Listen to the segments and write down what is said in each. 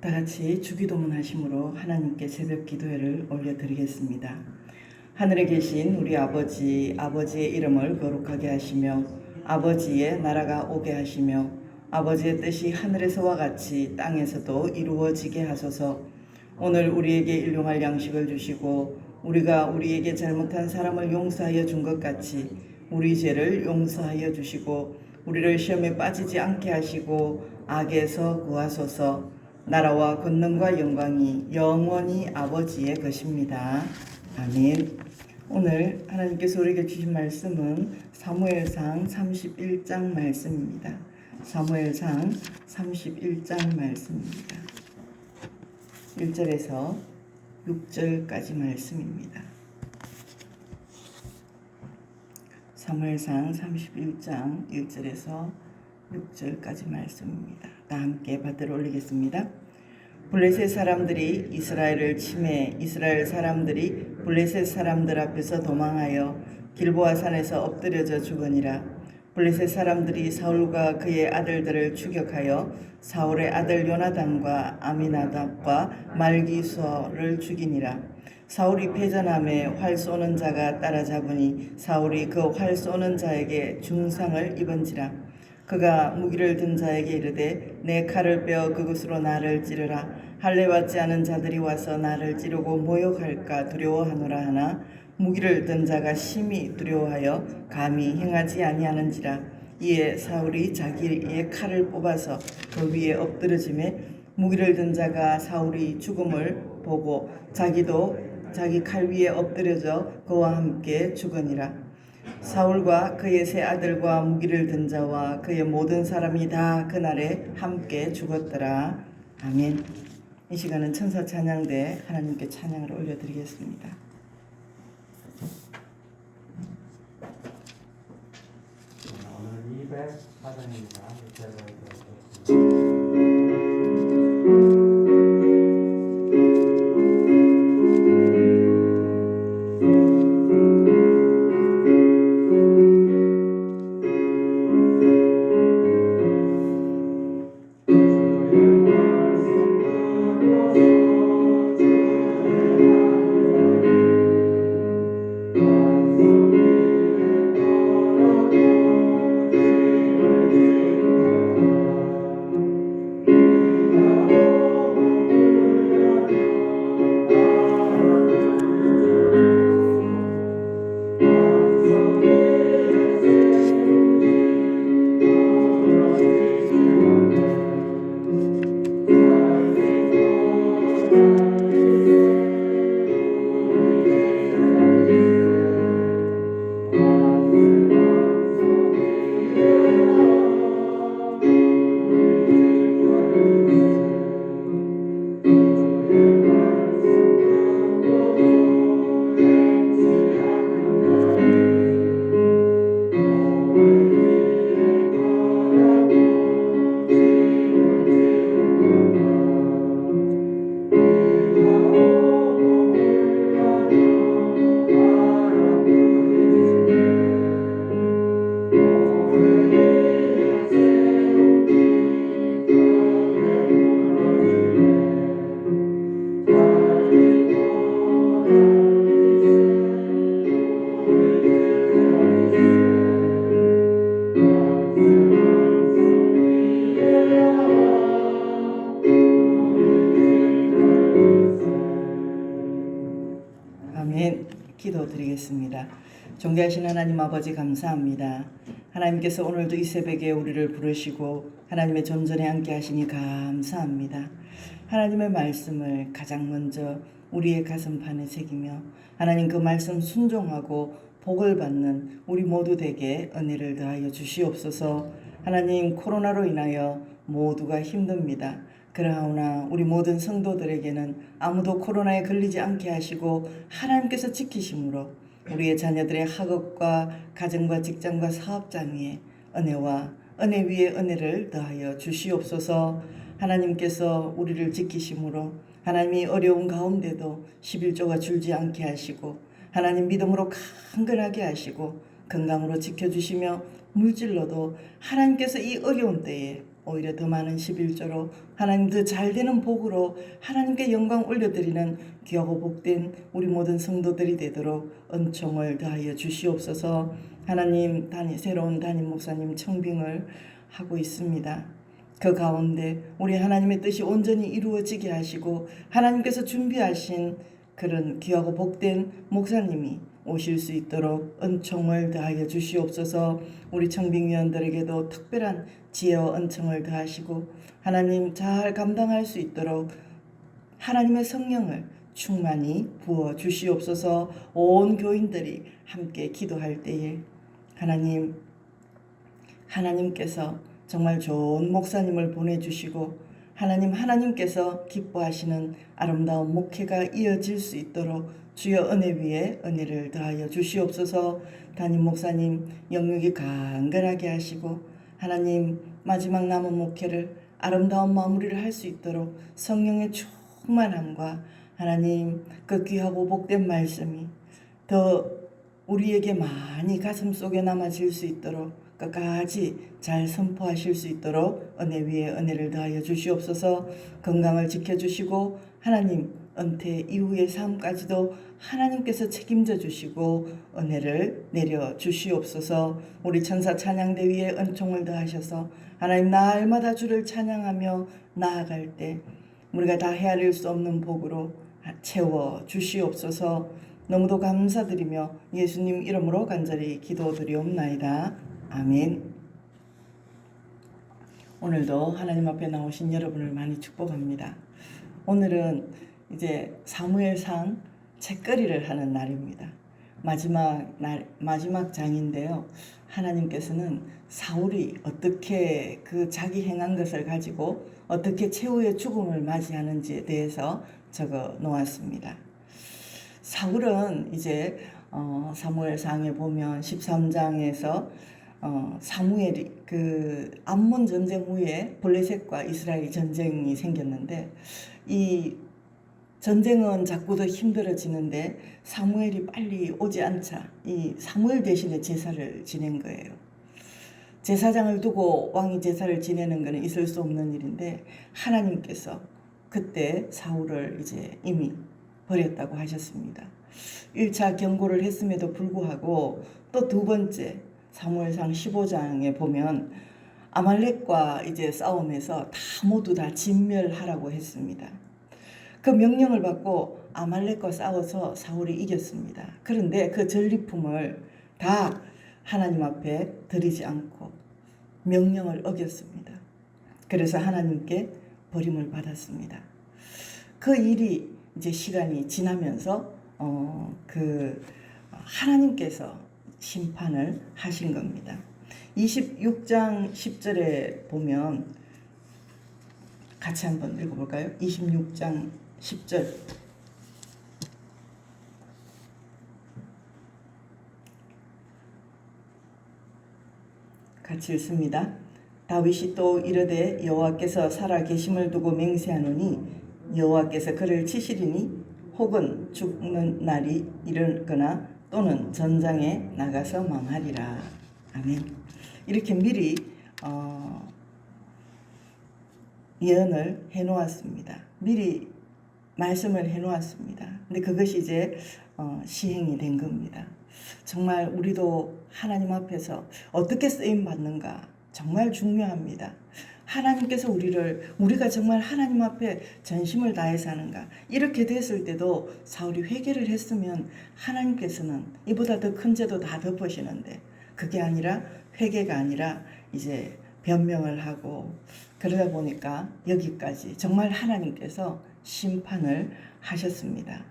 다 같이 주기도문 하심으로 하나님께 새벽 기도회를 올려드리겠습니다. 하늘에 계신 우리 아버지, 아버지의 이름을 거룩하게 하시며 아버지의 나라가 오게 하시며 아버지의 뜻이 하늘에서와 같이 땅에서도 이루어지게 하소서. 오늘 우리에게 일용할 양식을 주시고 우리가 우리에게 잘못한 사람을 용서하여 준 것 같이 우리 죄를 용서하여 주시고 우리를 시험에 빠지지 않게 하시고 악에서 구하소서. 나라와 권능과 영광이 영원히 아버지의 것입니다. 아멘. 오늘 하나님께서 우리에게 주신 말씀은 사무엘상 31장 말씀입니다. 사무엘상 31장 말씀입니다. 1절에서 6절까지 말씀입니다. 사무엘상 31장 1절에서 6절까지 말씀입니다. 다 함께 받들어 올리겠습니다. 블레셋 사람들이 이스라엘을 침해 이스라엘 사람들이 블레셋 사람들 앞에서 도망하여 길보아 산에서 엎드려져 죽으니라. 블레셋 사람들이 사울과 그의 아들들을 추격하여 사울의 아들 요나단과 아미나답과 말기수어를 죽이니라. 사울이 패전함에 활 쏘는 자가 따라잡으니 사울이 그 활 쏘는 자에게 중상을 입은지라. 그가 무기를 든 자에게 이르되 내 칼을 빼어 그것으로 나를 찌르라. 할례 받지 않은 자들이 와서 나를 찌르고 모욕할까 두려워하노라 하나 무기를 든 자가 심히 두려워하여 감히 행하지 아니하는지라. 이에 사울이 자기의 칼을 뽑아서 그 위에 엎드러짐에 무기를 든 자가 사울이 죽음을 보고 자기도 자기 칼 위에 엎드려져 그와 함께 죽으니라. 사울과 그의 세 아들과 무기를 든 자와 그의 모든 사람이 다 그날에 함께 죽었더라. 아멘. 이 시간은 천사 찬양대 하나님께 찬양을 올려드리겠습니다. 오늘 204장입니다. 아멘. 기도드리겠습니다. 존귀하신 하나님 아버지 감사합니다. 하나님께서 오늘도 이 새벽에 우리를 부르시고 하나님의 존전에 함께 하시니 감사합니다. 하나님의 말씀을 가장 먼저 우리의 가슴판에 새기며 하나님 그 말씀 순종하고 복을 받는 우리 모두 되게 은혜를 더하여 주시옵소서. 하나님 코로나로 인하여 모두가 힘듭니다. 그러나 우리 모든 성도들에게는 아무도 코로나에 걸리지 않게 하시고 하나님께서 지키심으로 우리의 자녀들의 학업과 가정과 직장과 사업장 위에 은혜와 은혜 위에 은혜를 더하여 주시옵소서. 하나님께서 우리를 지키심으로 하나님이 어려운 가운데도 11조가 줄지 않게 하시고 하나님 믿음으로 강건하게 하시고 건강으로 지켜주시며 물질로도 하나님께서 이 어려운 때에 오히려 더 많은 11조로 하나님 더 잘되는 복으로 하나님께 영광 올려드리는 귀하고 복된 우리 모든 성도들이 되도록 은총을 더하여 주시옵소서. 하나님 새로운 담임 목사님 청빙을 하고 있습니다. 그 가운데 우리 하나님의 뜻이 온전히 이루어지게 하시고 하나님께서 준비하신 그런 귀하고 복된 목사님이 오실 수 있도록 은총을 더하여 주시옵소서. 우리 청빙위원들에게도 특별한 지혜와 은총을 더하시고 하나님 잘 감당할 수 있도록 하나님의 성령을 충만히 부어 주시옵소서. 온 교인들이 함께 기도할 때에 하나님께서 정말 좋은 목사님을 보내주시고 하나님께서 기뻐하시는 아름다운 목회가 이어질 수 있도록 주여 은혜 위에 은혜를 더하여 주시옵소서. 담임 목사님 영육이 강건하게 하시고 하나님 마지막 남은 목회를 아름다운 마무리를 할 수 있도록 성령의 충만함과 하나님 그 귀하고 복된 말씀이 더 우리에게 많이 가슴속에 남아질 수 있도록 끝까지 잘 선포하실 수 있도록 은혜 위에 은혜를 더하여 주시옵소서. 건강을 지켜주시고 하나님 은퇴 이후의 삶까지도 하나님께서 책임져 주시고 은혜를 내려 주시옵소서. 우리 천사 찬양대 위에 은총을 더하셔서 하나님 날마다 주를 찬양하며 나아갈 때 우리가 다 헤아릴 수 없는 복으로 채워 주시옵소서. 너무도 감사드리며 예수님 이름으로 간절히 기도드리옵나이다. 아멘. 오늘도 하나님 앞에 나오신 여러분을 많이 축복합니다. 오늘은 이제 사무엘상 책거리를 하는 날입니다. 마지막 장인데요. 하나님께서는 사울이 어떻게 그 자기 행한 것을 가지고 어떻게 최후의 죽음을 맞이하는지에 대해서 적어 놓았습니다. 사울은 이제 사무엘상에 보면 13장에서 사무엘이 그 암몬 전쟁 후에 블레셋과 이스라엘 전쟁이 생겼는데 이 전쟁은 자꾸 더 힘들어지는데 사무엘이 빨리 오지 않자 이 사무엘 대신에 제사를 지낸 거예요. 제사장을 두고 왕이 제사를 지내는 것은 있을 수 없는 일인데 하나님께서 그때 사울을 이제 이미 버렸다고 하셨습니다. 1차 경고를 했음에도 불구하고 또 두 번째 사무엘상 15장에 보면 아말렉과 이제 싸움에서 모두 다 진멸하라고 했습니다. 그 명령을 받고 아말렉과 싸워서 사울이 이겼습니다. 그런데 그 전리품을 다 하나님 앞에 드리지 않고 명령을 어겼습니다. 그래서 하나님께 버림을 받았습니다. 그 일이 이제 시간이 지나면서 그 하나님께서 심판을 하신 겁니다. 26장 10절에 보면 같이 한번 읽어볼까요? 26장 10절 같이 읽습니다. 다윗이 또 이르되 여호와께서 살아 계심을 두고 맹세하노니 여호와께서 그를 치시리니 혹은 죽는 날이 이르거나 또는 전장에 나가서 망하리라. 아멘. 이렇게 미리 예언을 해놓았습니다. 미리 말씀을 해놓았습니다. 근데 그것이 이제 시행이 된 겁니다. 정말 우리도 하나님 앞에서 어떻게 쓰임 받는가 정말 중요합니다. 하나님께서 우리가 정말 하나님 앞에 전심을 다해서 하는가 이렇게 됐을 때도 사울이 회개를 했으면 하나님께서는 이보다 더 큰 죄도 다 덮으시는데 그게 아니라 회개가 아니라 이제 변명을 하고 그러다 보니까 여기까지 정말 하나님께서 심판을 하셨습니다.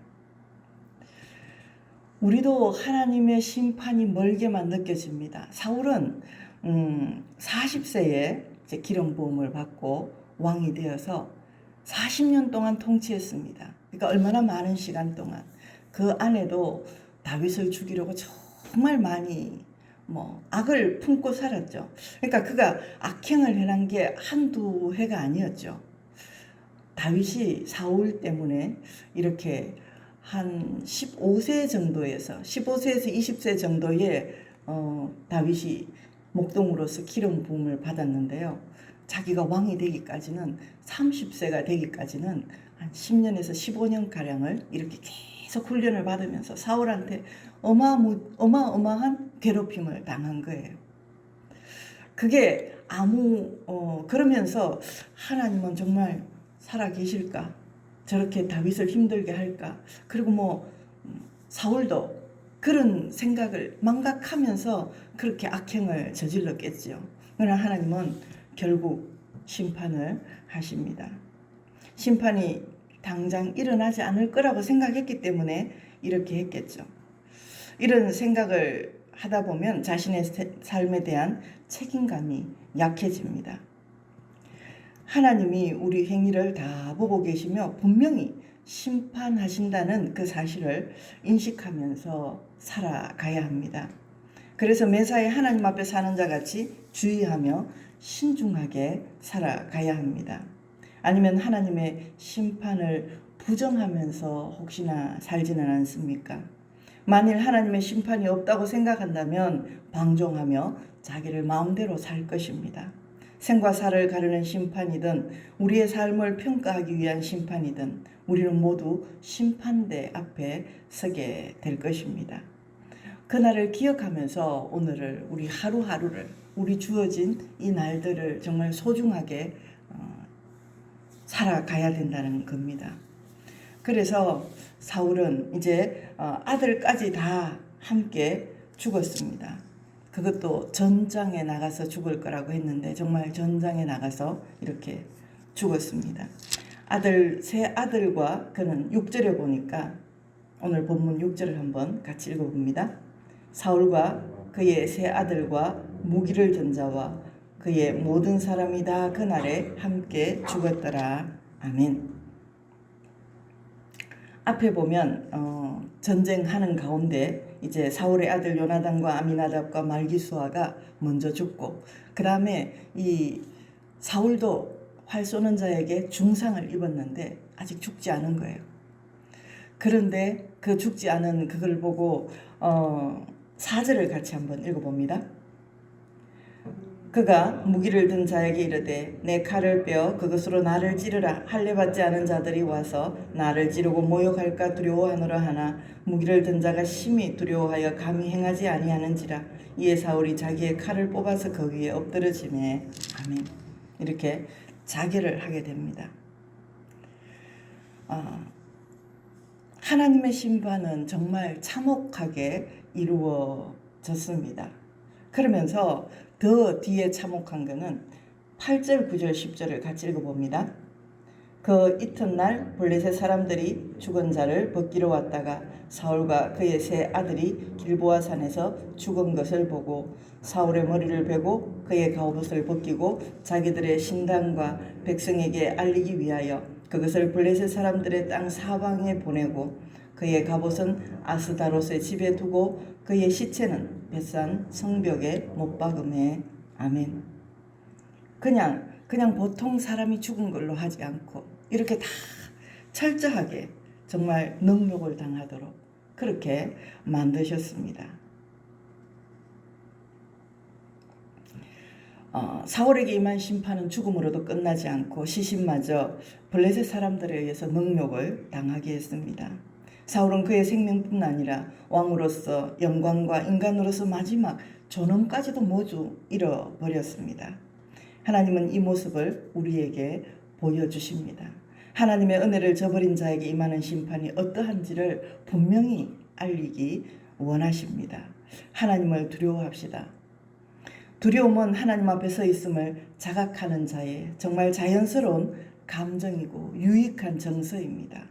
우리도 하나님의 심판이 멀게만 느껴집니다. 사울은 40세에 이제 기름 부음을 받고 왕이 되어서 40년 동안 통치했습니다. 그러니까 얼마나 많은 시간 동안 그 안에도 다윗을 죽이려고 정말 많이 악을 품고 살았죠. 그러니까 그가 악행을 해난 게 한두 해가 아니었죠. 다윗이 사울 때문에 이렇게 한 15세 정도에서 15세에서 20세 정도에 다윗이 목동으로서 기름 부음을 받았는데요. 자기가 왕이 되기까지는 30세가 되기까지는 한 10년에서 15년 가량을 이렇게 계속 훈련을 받으면서 사울한테 어마어마한 괴롭힘을 당한 거예요. 그게 그러면서 하나님은 정말 살아 계실까? 저렇게 다윗을 힘들게 할까? 그리고 사울도 그런 생각을 망각하면서 그렇게 악행을 저질렀겠죠. 그러나 하나님은 결국 심판을 하십니다. 심판이 당장 일어나지 않을 거라고 생각했기 때문에 이렇게 했겠죠. 이런 생각을 하다 보면 자신의 삶에 대한 책임감이 약해집니다. 하나님이 우리 행위를 다 보고 계시며 분명히 심판하신다는 그 사실을 인식하면서 살아가야 합니다. 그래서 매사에 하나님 앞에 사는 자 같이 주의하며 신중하게 살아가야 합니다. 아니면 하나님의 심판을 부정하면서 혹시나 살지는 않습니까? 만일 하나님의 심판이 없다고 생각한다면 방종하며 자기를 마음대로 살 것입니다. 생과 사를 가르는 심판이든 우리의 삶을 평가하기 위한 심판이든 우리는 모두 심판대 앞에 서게 될 것입니다. 그날을 기억하면서 오늘을 우리 하루하루를 우리 주어진 이 날들을 정말 소중하게 살아가야 된다는 겁니다. 그래서 사울은 이제 아들까지 다 함께 죽었습니다. 그것도 전장에 나가서 죽을 거라고 했는데 정말 전장에 나가서 이렇게 죽었습니다. 세 아들과 그는 6절에 보니까 오늘 본문 6절을 한번 같이 읽어봅니다. 사울과 그의 세 아들과 무기를 든 자와 그의 모든 사람이 다 그날에 함께 죽었더라. 아멘. 앞에 보면 전쟁하는 가운데 이제 사울의 아들 요나단과 아미나답과 말기수아가 먼저 죽고 그 다음에 이 사울도 활 쏘는 자에게 중상을 입었는데 아직 죽지 않은 거예요. 그런데 그 죽지 않은 그걸 보고 4절을 같이 한번 읽어봅니다. 그가 무기를 든 자에게 이르되 내 칼을 빼어 그것으로 나를 찌르라. 할례 받지 않은 자들이 와서 나를 찌르고 모욕할까 두려워하노라 하나 무기를 든 자가 심히 두려워하여 감히 행하지 아니하는지라. 이에 사울이 자기의 칼을 뽑아서 그 위에 엎드러지매 아멘. 이렇게 자결을 하게 됩니다. 하나님의 심판은 정말 참혹하게 이루어졌습니다. 그러면서 더 뒤에 참혹한 것은 8절, 9절, 10절을 같이 읽어봅니다. 그 이튿날 블레셋 사람들이 죽은 자를 벗기러 왔다가 사울과 그의 세 아들이 길보아 산에서 죽은 것을 보고 사울의 머리를 베고 그의 갑옷을 벗기고 자기들의 신당과 백성에게 알리기 위하여 그것을 블레셋 사람들의 땅 사방에 보내고 그의 갑옷은 아스다롯의 집에 두고 그의 시체는 벳산 성벽에 못 박음에 아멘. 그냥 보통 사람이 죽은 걸로 하지 않고 이렇게 다 철저하게 정말 능욕을 당하도록 그렇게 만드셨습니다. 사울에게 임한 심판은 죽음으로도 끝나지 않고 시신마저 블레셋 사람들에 의해서 능욕을 당하게 했습니다. 사울은 그의 생명뿐 아니라 왕으로서 영광과 인간으로서 마지막 존엄까지도 모두 잃어버렸습니다. 하나님은 이 모습을 우리에게 보여주십니다. 하나님의 은혜를 저버린 자에게 임하는 심판이 어떠한지를 분명히 알리기 원하십니다. 하나님을 두려워합시다. 두려움은 하나님 앞에 서 있음을 자각하는 자의 정말 자연스러운 감정이고 유익한 정서입니다.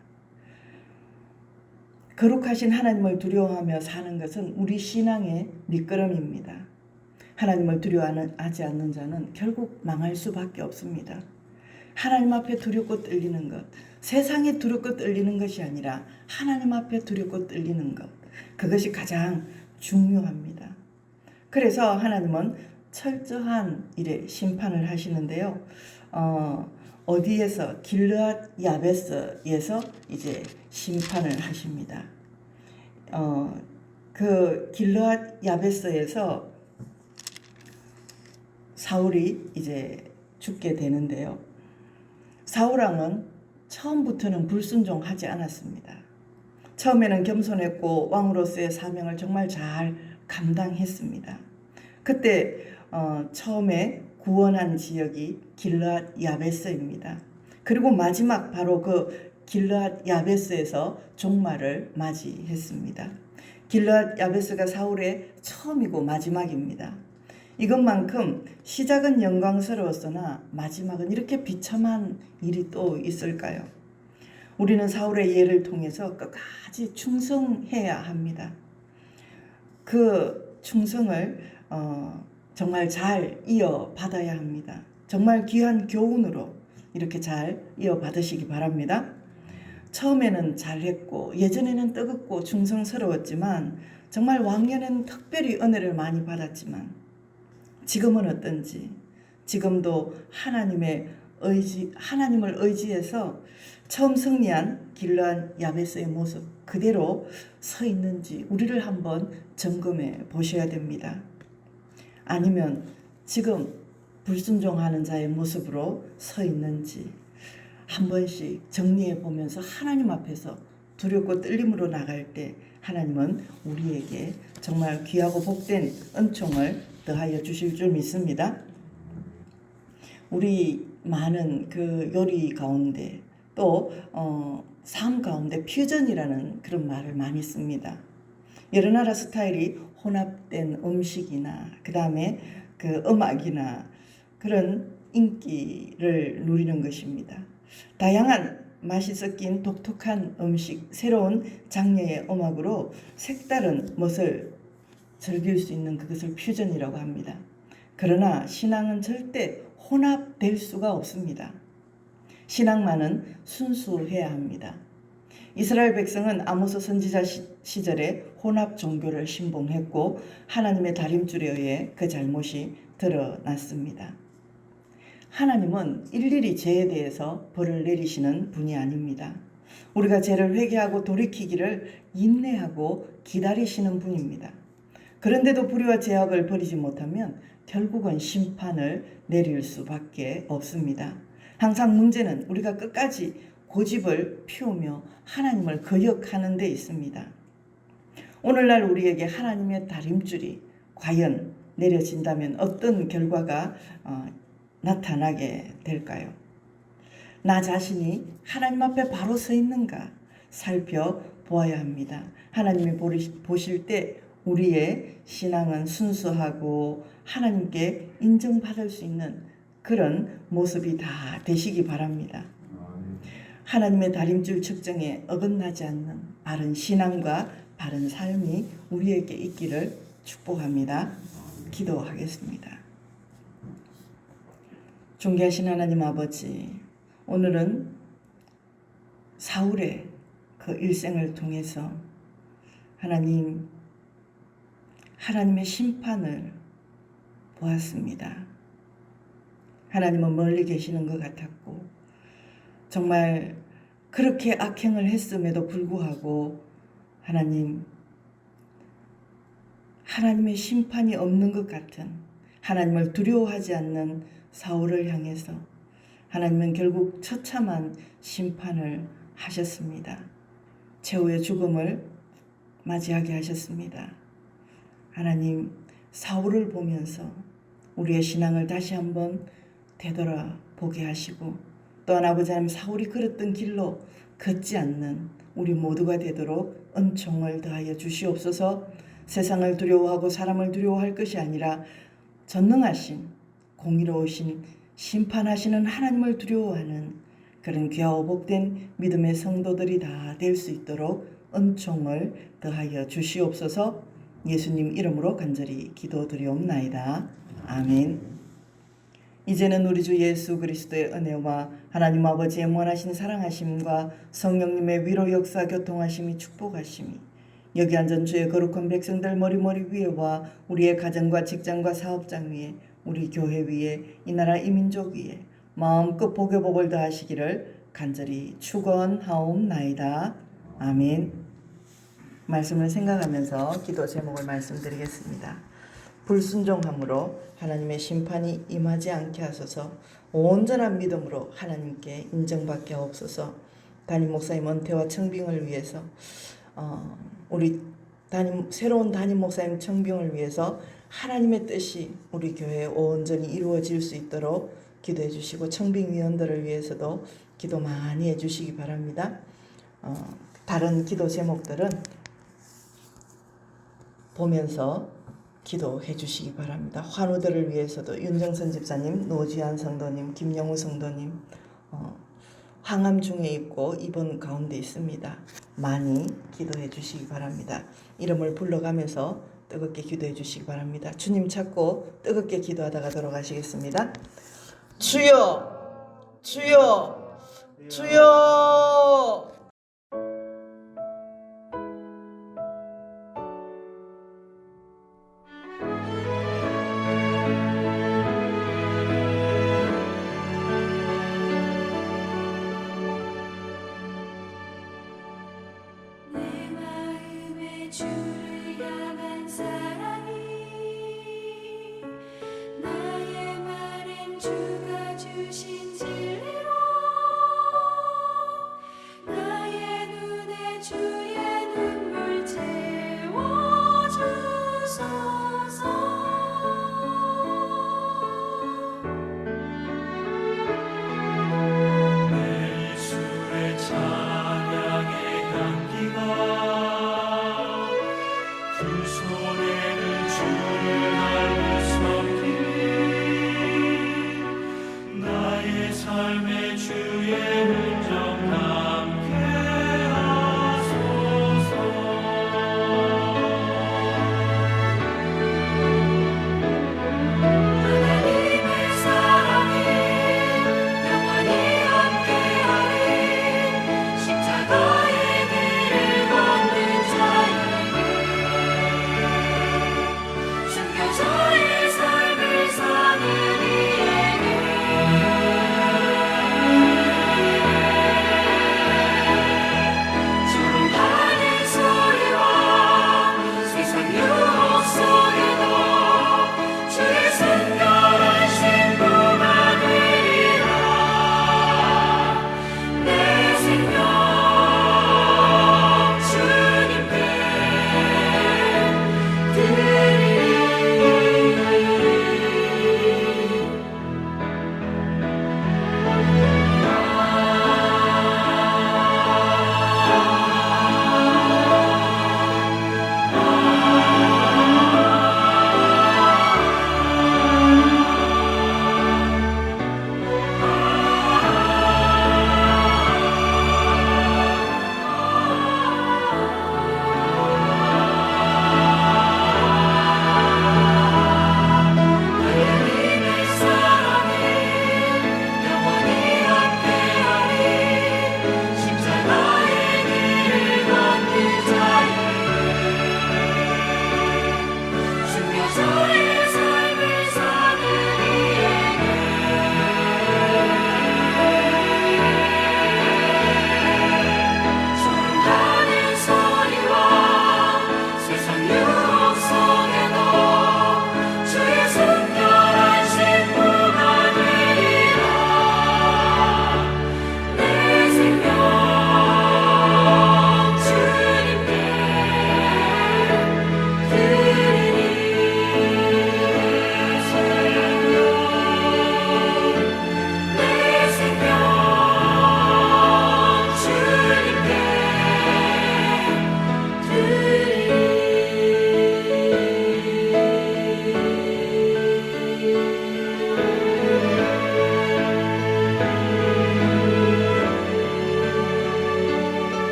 거룩하신 하나님을 두려워하며 사는 것은 우리 신앙의 밑거름입니다. 하나님을 두려워하지 않는 자는 결국 망할 수밖에 없습니다. 하나님 앞에 두렵고 떨리는 것, 세상에 두렵고 떨리는 것이 아니라 하나님 앞에 두렵고 떨리는 것, 그것이 가장 중요합니다. 그래서 하나님은 철저한 일에 심판을 하시는데요. 어디에서 길르앗 야베스에서 이제 심판을 하십니다. 그 길르앗 야베스에서 사울이 이제 죽게 되는데요. 사울왕은 처음부터는 불순종하지 않았습니다. 처음에는 겸손했고 왕으로서의 사명을 정말 잘 감당했습니다. 그때 처음에 구원한 지역이 길르앗 야베스입니다. 그리고 마지막 바로 그 길르앗 야베스에서 종말을 맞이했습니다. 길르앗 야베스가 사울의 처음이고 마지막입니다. 이것만큼 시작은 영광스러웠으나 마지막은 이렇게 비참한 일이 또 있을까요? 우리는 사울의 예를 통해서 끝까지 충성해야 합니다. 그 충성을 정말 잘 이어받아야 합니다. 정말 귀한 교훈으로 이렇게 잘 이어받으시기 바랍니다. 처음에는 잘했고 예전에는 뜨겁고 충성스러웠지만 정말 왕년에는 특별히 은혜를 많이 받았지만 지금은 어떤지, 지금도 하나님을 의지해서 처음 승리한 길르앗 야베스의 모습 그대로 서 있는지 우리를 한번 점검해 보셔야 됩니다. 아니면 지금 불순종하는 자의 모습으로 서 있는지 한 번씩 정리해 보면서 하나님 앞에서 두렵고 떨림으로 나갈 때 하나님은 우리에게 정말 귀하고 복된 은총을 더하여 주실 줄 믿습니다. 우리 많은 그 요리 가운데 또 삶 가운데 퓨전이라는 그런 말을 많이 씁니다. 여러 나라 스타일이 혼합된 음식이나 그 다음에 그 음악이나 그런 인기를 누리는 것입니다. 다양한 맛이 섞인 독특한 음식, 새로운 장르의 음악으로 색다른 멋을 즐길 수 있는 그것을 퓨전이라고 합니다. 그러나 신앙은 절대 혼합될 수가 없습니다. 신앙만은 순수해야 합니다. 이스라엘 백성은 아모스 선지자 시절에 혼합 종교를 신봉했고 하나님의 다림줄에 의해 그 잘못이 드러났습니다. 하나님은 일일이 죄에 대해서 벌을 내리시는 분이 아닙니다. 우리가 죄를 회개하고 돌이키기를 인내하고 기다리시는 분입니다. 그런데도 불의와 죄악을 버리지 못하면 결국은 심판을 내릴 수밖에 없습니다. 항상 문제는 우리가 끝까지 고집을 피우며 하나님을 거역하는 데 있습니다. 오늘날 우리에게 하나님의 다림줄이 과연 내려진다면 어떤 결과가 나타나게 될까요? 나 자신이 하나님 앞에 바로 서 있는가 살펴보아야 합니다. 하나님이 보실 때 우리의 신앙은 순수하고 하나님께 인정받을 수 있는 그런 모습이 다 되시기 바랍니다. 하나님의 다림줄 측정에 어긋나지 않는 바른 신앙과 바른 삶이 우리에게 있기를 축복합니다. 기도하겠습니다. 존귀하신 하나님 아버지, 오늘은 사울의 그 일생을 통해서 하나님의 심판을 보았습니다. 하나님은 멀리 계시는 것 같았고 정말 그렇게 악행을 했음에도 불구하고 하나님의 심판이 없는 것 같은 하나님을 두려워하지 않는 사울을 향해서 하나님은 결국 처참한 심판을 하셨습니다. 최후의 죽음을 맞이하게 하셨습니다. 하나님, 사울을 보면서 우리의 신앙을 다시 한번 되돌아보게 하시고 또한 아버지 하나님 사울이 걸었던 길로 걷지 않는 우리 모두가 되도록 은총을 더하여 주시옵소서. 세상을 두려워하고 사람을 두려워할 것이 아니라 전능하신 공의로우신 심판하시는 하나님을 두려워하는 그런 귀하고 복된 믿음의 성도들이 다 될 수 있도록 은총을 더하여 주시옵소서. 예수님 이름으로 간절히 기도드리옵나이다. 아멘. 이제는 우리 주 예수 그리스도의 은혜와 하나님 아버지의 무한하신 사랑하심과 성령님의 위로 역사 교통하심이 축복하심이 여기 앉은 주의 거룩한 백성들 머리머리 위에와 우리의 가정과 직장과 사업장 위에 우리 교회 위에 이 나라 이 민족 위에 마음껏 복의 복을 더하시기를 간절히 축원하옵나이다. 아멘. 말씀을 생각하면서 기도 제목을 말씀드리겠습니다. 불순종함으로 하나님의 심판이 임하지 않게 하소서. 온전한 믿음으로 하나님께 인정받게 하옵소서. 담임 목사님 은퇴와 청빙을 위해서 우리 새로운 담임 목사님 청빙을 위해서 하나님의 뜻이 우리 교회에 온전히 이루어질 수 있도록 기도해 주시고, 청빙위원들을 위해서도 기도 많이 해 주시기 바랍니다. 다른 기도 제목들은 보면서 기도해 주시기 바랍니다. 환우들을 위해서도 윤정선 집사님, 노지한 성도님, 김영우 성도님 항암 중에 있고 입원 가운데 있습니다. 많이 기도해 주시기 바랍니다. 이름을 불러가면서 뜨겁게 기도해 주시기 바랍니다. 주님 찾고 뜨겁게 기도하다가 돌아가시겠습니다. 주여, 주여, 주여. 내 마음에 주를 향한 사랑이 나의 말엔 주가 주신 진리로 나의 눈에 주의 눈물 채워주소서. 내 입술에 찬양의 향기가 두 손에는 주를 알고 섬기니 나의 삶의 주의